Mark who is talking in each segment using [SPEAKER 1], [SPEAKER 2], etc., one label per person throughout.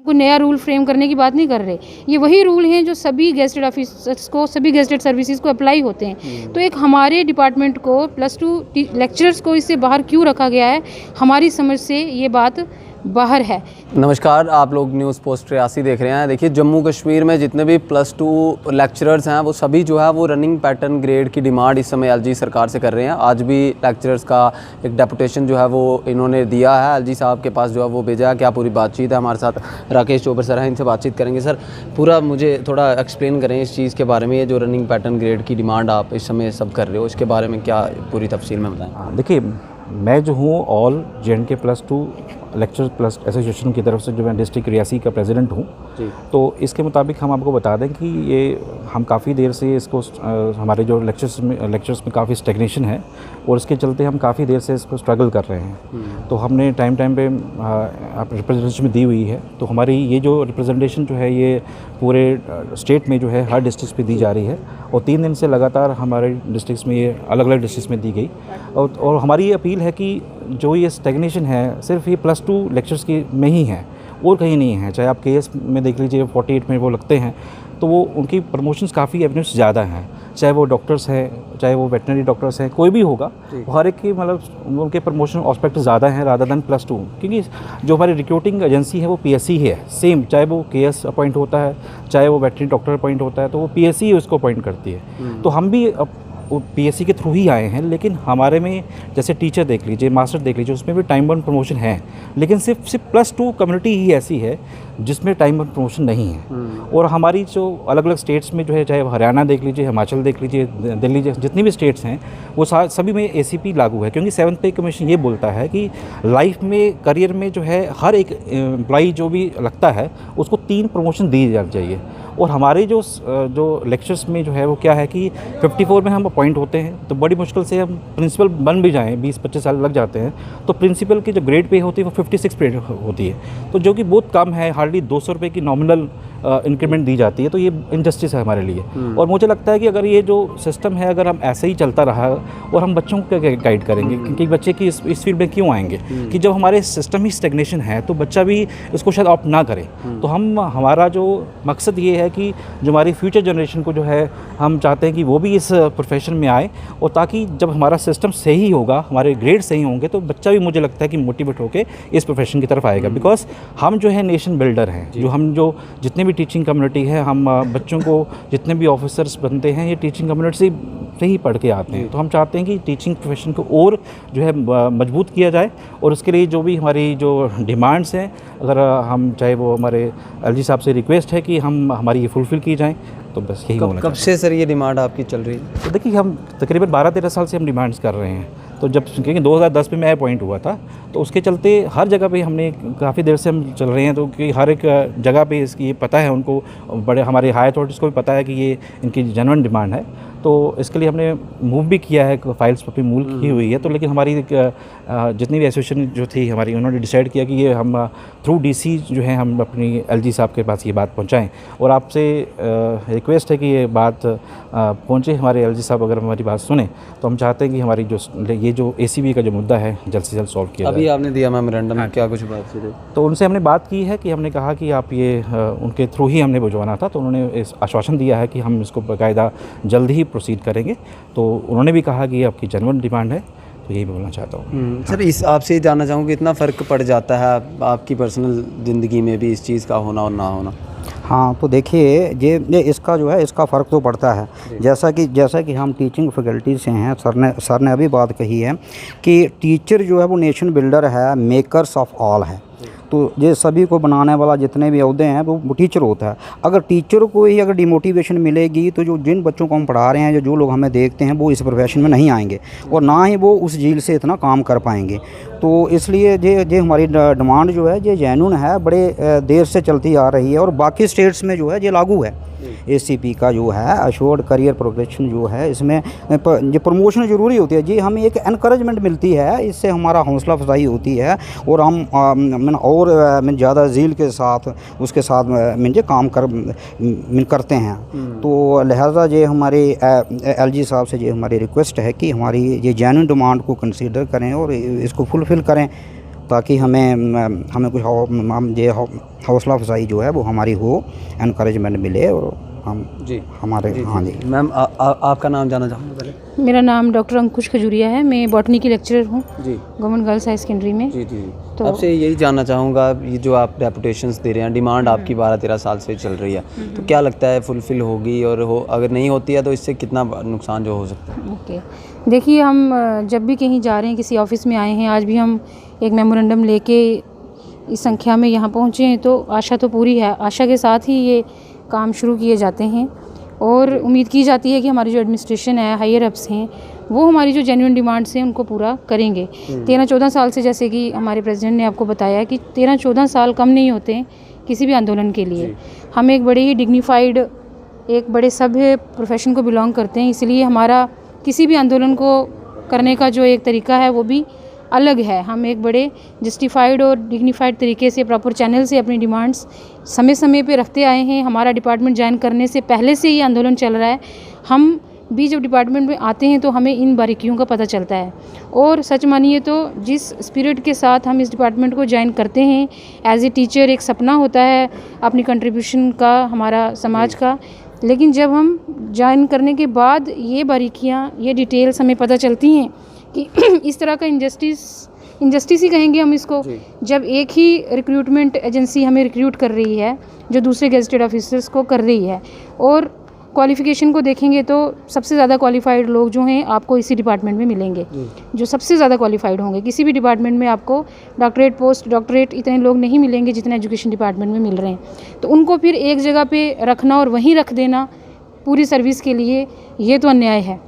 [SPEAKER 1] कोई नया rule frame करने की बात नहीं कर रहे। ये वही रूल हैं जो सभी गेज़ेटेड ऑफिसर्स को, सभी गेज़ेटेड सर्विसेज को अप्लाई होते हैं। तो एक हमारे डिपार्टमेंट को +2 लेक्चरर्स को इससे बाहर क्यों रखा गया है, हमारी समझ से ये बात बाहर है।
[SPEAKER 2] नमस्कार, आप लोग न्यूज़ पोस्ट रियासी देख रहे हैं। देखिए, जम्मू कश्मीर में जितने भी +2 लेक्चरर्स हैं वो सभी जो है वो रनिंग पैटर्न ग्रेड की डिमांड इस समय एलजी सरकार से कर रहे हैं। आज भी लेक्चरर्स का एक डेपुटेशन जो है वो इन्होंने दिया है, एलजी साहब के पास जो है वो भेजा है। क्या पूरी बातचीत है, हमारे साथ राकेश चोपर सर हैं, इनसे बातचीत करेंगे। सर, पूरा मुझे थोड़ा एक्सप्लेन करें इस चीज़ के बारे में, ये जो रनिंग पैटर्न ग्रेड की डिमांड आप इस समय सब कर रहे हो, इसके बारे में क्या पूरी तफसील में बताएँ।
[SPEAKER 3] देखिए, मैं जो हूँ all JNK +2 lecture plus association की तरफ से जो मैं डिस्ट्रिक्ट रियासी का प्रेसिडेंट हूँ। तो इसके मुताबिक हम आपको बता दें कि ये हम काफ़ी देर से इसको हमारे जो लेक्चर्स में काफ़ी स्टेगनेशन है और इसके चलते हम काफ़ी देर से इसको स्ट्रगल कर रहे हैं। तो हमने टाइम पे रिप्रेजेंटेशन दी हुई है। तो हमारी ये जो रिप्रेजेंटेशन जो है ये पूरे स्टेट में जो है हर डिस्ट्रिक्ट पे दी जा रही है और 3 दिन से लगातार हमारे डिस्ट्रिक्ट्स में ये अलग अलग डिस्ट्रिक्ट्स में दी गई। और हमारी ये अपील है कि जो ये स्टेगनेशन है सिर्फ ये +2 लेक्चर्स की में ही है और कहीं नहीं है। चाहे आप KS में देख लीजिए, 48 में वो लगते हैं तो वो उनकी प्रमोशंस काफ़ी एवेन्यूज़ ज़्यादा हैं। चाहे वो डॉक्टर्स हैं, चाहे वो वेटनरी डॉक्टर्स हैं, कोई भी होगा, हर एक की मतलब उनके प्रमोशन ऑस्पेक्ट ज़्यादा हैं रादर दैन +2। क्योंकि जो हमारी रिक्रूटिंग एजेंसी है वो PSC ही है सेम, चाहे वो KS अपॉइंट होता है, चाहे वो वेटनरी डॉक्टर अपॉइंट होता है, तो वो PSC ही उसको अपॉइंट करती है। तो हम भी PSC के थ्रू ही आए हैं, लेकिन हमारे में जैसे टीचर देख लीजिए, मास्टर देख लीजिए, उसमें भी टाइम बाउंड प्रमोशन है। लेकिन सिर्फ +2 कम्युनिटी ही ऐसी है जिसमें टाइम बाउंड प्रमोशन नहीं है। और हमारी जो अलग अलग स्टेट्स में जो है, चाहे हरियाणा देख लीजिए, हिमाचल देख लीजिए, दिल्ली, जितनी भी स्टेट्स हैं वो सभी में ACP लागू है। क्योंकि 7th पे कमीशन ये बोलता है कि लाइफ में, करियर में जो है हर एक एम्प्लॉई जो भी लगता है उसको 3 प्रमोशन दी जानी चाहिए। और हमारे जो लेक्चर्स में जो है वो क्या है कि 54 में हम अपॉइंट होते हैं तो बड़ी मुश्किल से हम प्रिंसिपल बन भी जाएं, 20-25 साल लग जाते हैं। तो प्रिंसिपल की जो ग्रेड पे होती है वो 56 पे होती है, तो जो कि बहुत कम है। हार्डली 200 रुपये की नॉमिनल इंक्रीमेंट दी जाती है। तो ये इनजस्टिस है हमारे लिए। और मुझे लगता है कि अगर ये जो सिस्टम है अगर हम ऐसे ही चलता रहा और हम बच्चों को गाइड करेंगे, क्योंकि बच्चे की इस फील्ड में क्यों आएंगे कि जब हमारे सिस्टम ही स्टेगनेशन है तो बच्चा भी इसको शायद ऑप्ट ना करे। तो हमारा जो मकसद ये है कि जो हमारी फ्यूचर जनरेशन को जो है हम चाहते हैं कि वो भी इस प्रोफेशन में आए, और ताकि जब हमारा सिस्टम सही होगा, हमारे ग्रेड सही होंगे, तो बच्चा भी मुझे लगता है कि मोटिवेट होकर इस प्रोफेशन की तरफ आएगा। बिकॉज हम जो है नेशन बिल्डर हैं। जो जितने भी टीचिंग कम्युनिटी है, हम बच्चों को जितने भी ऑफिसर्स बनते हैं ये टीचिंग कम्युनिटी से ही पढ़ के आते हैं। तो हम चाहते हैं कि टीचिंग प्रोफेशन को और जो है मजबूत किया जाए, और उसके लिए जो भी हमारी जो डिमांड्स हैं, अगर हम चाहे वो हमारे LG साहब से रिक्वेस्ट है कि हमारी ये फुलफ़िल की जाएँ, तो बस यही होना।
[SPEAKER 2] कब से सर ये डिमांड आपकी चल रही है?
[SPEAKER 3] तो देखिए, हम तकरीबन 12-13 साल से हम डिमांड्स कर रहे हैं। तो जब क्योंकि 2010 में मैं अपॉइंट हुआ था, तो उसके चलते हर जगह पे हमने काफ़ी देर से हम चल रहे हैं। तो कि हर एक जगह पे इसकी ये पता है उनको, बड़े हमारे हाई अथॉरिटीज़ को भी पता है कि ये इनकी जेन्युइन डिमांड है। तो इसके लिए हमने मूव भी किया है, फाइल्स अपनी मूव की हुई है। तो लेकिन हमारी जितनी भी एसोसिएशन जो थी हमारी, उन्होंने डिसाइड किया कि ये हम थ्रू DC जो है हम अपनी LG साहब के पास ये बात पहुंचाएं। और आपसे रिक्वेस्ट है कि ये बात पहुंचे हमारे LG साहब, अगर हमारी बात सुने तो हम चाहते हैं कि हमारी ये जो ACB का जो मुद्दा है जल्द से जल्द सॉल्व किया जाए।
[SPEAKER 2] अभी आपने दिया मेमोरेंडम, क्या कुछ बात थी?
[SPEAKER 3] तो उनसे हमने बात की है कि हमने कहा कि आप ये उनके थ्रू ही हमने भिजवाना था। तो उन्होंने इस आश्वासन दिया है कि हम इसको बाकायदा जल्द ही प्रोसीड करेंगे। तो उन्होंने भी कहा कि ये आपकी जेन्युइन डिमांड है। तो यही बोलना चाहता हूँ।
[SPEAKER 2] सर, इस आपसे जानना चाहूँगा कि इतना फ़र्क पड़ जाता है आपकी पर्सनल ज़िंदगी में भी इस चीज़ का होना और ना होना?
[SPEAKER 4] हाँ, तो देखिए, ये इसका जो है इसका फ़र्क तो पड़ता है। जैसा कि हम टीचिंग फैकल्टी से हैं, सर ने अभी बात कही है कि टीचर जो है वो नेशन बिल्डर है, मेकर्स ऑफ ऑल है। तो ये सभी को बनाने वाला जितने भी ओहदे हैं वो टीचर होता है। अगर टीचर को ही अगर डिमोटिवेशन मिलेगी तो जिन बच्चों को हम पढ़ा रहे हैं, जो लोग हमें देखते हैं, वो इस प्रोफेशन में नहीं आएंगे और ना ही वो उस झील से इतना काम कर पाएंगे। तो इसलिए ये हमारी डिमांड जो है ये जेन्युइन है, बड़े देर से चलती आ रही है और बाकी स्टेट्स में जो है ये लागू है। ACP का जो है अश्योर्ड करियर प्रोग्रेशन जो है, इसमें ये प्रमोशन ज़रूरी होती है जी। हमें एक एनकरेजमेंट मिलती है, इससे हमारा हौसला अफजाई होती है और हम ज़्यादा ज़ील के साथ उसके साथ जो काम करते हैं। तो लिहाजा ये हमारे LG साहब से ये हमारी रिक्वेस्ट है कि हमारी ये जेन्युइन डिमांड को कंसीडर करें और इसको फुलफ़िल करें। ताकि हमें कुछ हम ये हौसला अफजाई जो है वो हमारी हो, एनकरेजमेंट मिले और हम
[SPEAKER 2] जी
[SPEAKER 4] हमारे हाँ जी।
[SPEAKER 2] मैम आपका नाम जानना चाहूँगा पहले।
[SPEAKER 1] मेरा नाम डॉक्टर अंकुश खजूरिया है, मैं बॉटनी की लेक्चरर हूँ
[SPEAKER 2] जी
[SPEAKER 1] गवर्नमेंट गर्ल्स हाई सेकेंडरी में।
[SPEAKER 2] जी जी
[SPEAKER 1] तो
[SPEAKER 2] आपसे यही जानना चाहूँगा, ये जो आप डेपुटेशंस दे रहे हैं, डिमांड आपकी 12-13 साल से चल रही है, तो क्या लगता है फुलफ़िल होगी, और अगर नहीं होती है तो इससे कितना नुकसान जो हो सकता है?
[SPEAKER 1] ओके, देखिए हम जब भी कहीं जा रहे हैं, किसी ऑफिस में आए हैं, आज भी हम एक मेमोरेंडम लेके इस संख्या में यहाँ पहुँचे हैं, तो आशा तो पूरी है। आशा के साथ ही ये काम शुरू किए जाते हैं और उम्मीद की जाती है कि हमारी जो एडमिनिस्ट्रेशन है, हायर अप्स हैं, वो हमारी जो जेन्युइन डिमांड्स हैं उनको पूरा करेंगे। 13-14 साल से, जैसे कि हमारे प्रेसिडेंट ने आपको बताया कि 13-14 साल कम नहीं होते हैं किसी भी आंदोलन के लिए। हम एक बड़े ही डिग्निफाइड, एक बड़े सभ्य प्रोफेशन को बिलोंग करते हैं, इसलिए हमारा किसी भी आंदोलन को करने का जो एक तरीका है वो भी अलग है। हम एक बड़े जस्टिफाइड और डिग्निफाइड तरीके से, प्रॉपर चैनल से अपनी डिमांड्स समय समय पे रखते आए हैं। हमारा डिपार्टमेंट ज्वाइन करने से पहले से ये आंदोलन चल रहा है। हम भी जब डिपार्टमेंट में आते हैं तो हमें इन बारीकियों का पता चलता है, और सच मानिए तो जिस स्पिरिट के साथ हम इस डिपार्टमेंट को ज्वाइन करते हैं, एज ए टीचर एक सपना होता है अपनी कंट्रीब्यूशन का, हमारा समाज का, लेकिन जब हम ज्वाइन करने के बाद ये बारीकियाँ, ये डिटेल्स हमें पता चलती हैं कि इस तरह का इंजस्टिस ही कहेंगे हम इसको, जब एक ही रिक्रूटमेंट एजेंसी हमें रिक्रूट कर रही है जो दूसरे गेजेटेड ऑफिसर्स को कर रही है, और क्वालिफ़िकेशन को देखेंगे तो सबसे ज़्यादा क्वालिफाइड लोग जो हैं आपको इसी डिपार्टमेंट में मिलेंगे, जो सबसे ज़्यादा क्वालिफाइड होंगे। किसी भी डिपार्टमेंट में आपको डॉक्टरेट, पोस्ट डॉक्टरेट इतने लोग नहीं मिलेंगे जितने एजुकेशन डिपार्टमेंट में मिल रहे हैं। तो उनको फिर एक जगह पे रखना और वहीं रख देना पूरी सर्विस के लिए, ये तो अन्याय है।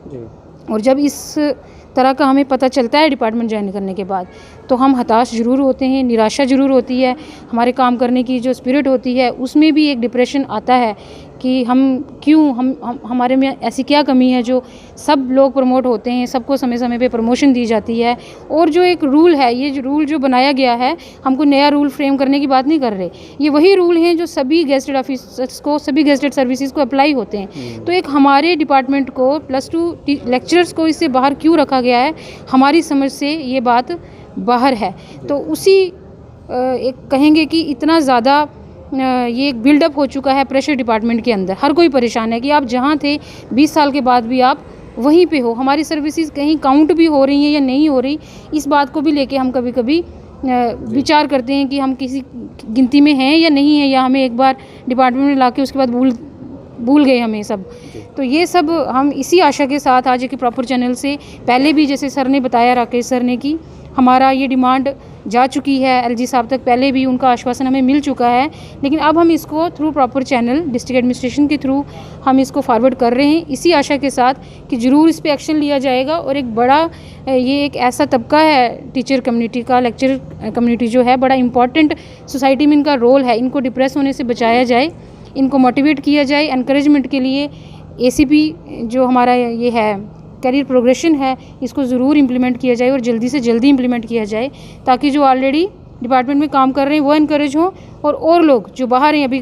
[SPEAKER 1] और जब इस तरह का हमें पता चलता है डिपार्टमेंट ज्वाइन करने के बाद, तो हम हताश ज़रूर होते हैं, निराशा ज़रूर होती है। हमारे काम करने की जो स्पिरिट होती है उसमें भी एक डिप्रेशन आता है कि हम क्यों, हमारे में ऐसी क्या कमी है जो सब लोग प्रमोट होते हैं, सबको समय समय पे प्रमोशन दी जाती है। और जो एक रूल है, ये जो रूल जो बनाया गया है, हमको नया रूल फ्रेम करने की बात नहीं कर रहे, ये वही रूल हैं जो सभी गेजेटेड ऑफिसर्स को, सभी गेजेटेड सर्विसेज को अप्लाई होते हैं। तो एक हमारे डिपार्टमेंट को, +2 लेक्चरर्स को इससे बाहर क्यों रखा गया है, हमारी समझ से ये बात बाहर है। तो उसी एक कहेंगे कि इतना ज़्यादा ये एक बिल्डअप हो चुका है प्रेशर डिपार्टमेंट के अंदर। हर कोई परेशान है कि आप जहाँ थे 20 साल के बाद भी आप वहीं पे हो, हमारी सर्विसेज कहीं काउंट भी हो रही हैं या नहीं हो रही, इस बात को भी लेके हम कभी कभी विचार करते हैं कि हम किसी गिनती में हैं या नहीं है, या हमें एक बार डिपार्टमेंट में लाके उसके बाद भूल गए हमें सब। तो ये सब हम इसी आशा के साथ आज एक प्रॉपर चैनल से, पहले भी जैसे सर ने बताया, राकेश सर ने, कि हमारा ये डिमांड जा चुकी है एलजी साहब तक, पहले भी उनका आश्वासन हमें मिल चुका है, लेकिन अब हम इसको through proper channel district administration के थ्रू हम इसको फॉरवर्ड कर रहे हैं, इसी आशा के साथ कि ज़रूर इस पे एक्शन लिया जाएगा। और एक बड़ा, ये एक ऐसा तबका है टीचर कम्युनिटी का, लेक्चर कम्युनिटी जो है, बड़ा इंपॉर्टेंट सोसाइटी में इनका रोल है, इनको डिप्रेस होने से बचाया जाए, इनको मोटिवेट किया जाए। एनकरेजमेंट के लिए एसीपी जो हमारा ये है करियर प्रोग्रेशन है, इसको ज़रूर इम्प्लीमेंट किया जाए और जल्दी से जल्दी इम्प्लीमेंट किया जाए, ताकि जो ऑलरेडी डिपार्टमेंट में काम कर रहे हैं वो इनकरेज हों, और लोग जो बाहर हैं अभी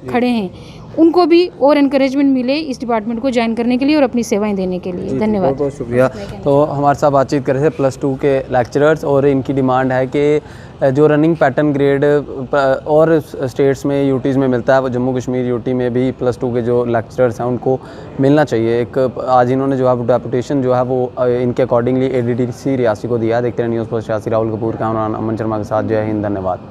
[SPEAKER 1] खड़े हैं उनको भी और एनकरेजमेंट मिले इस डिपार्टमेंट को ज्वाइन करने के लिए और अपनी सेवाएं देने के लिए। धन्यवाद,
[SPEAKER 2] बहुत बहुत शुक्रिया। तो हमारे साथ बातचीत कर रहे थे +2 के लेक्चरर्स, और इनकी डिमांड है कि जो रनिंग पैटर्न ग्रेड और स्टेट्स में, यूटीज़ में मिलता है, वो जम्मू कश्मीर यूटी में भी +2 के जो लेक्चरर्स हैं उनको मिलना चाहिए। एक आज इन्होंने जो है डेपुटेशन जो है वो इनके अकॉर्डिंगली ADDC रियासी को दिया। देखते हैं news post Reasi, Rahul Kapoor, cameraman Aman Sharma के साथ। जय हिंद, धन्यवाद।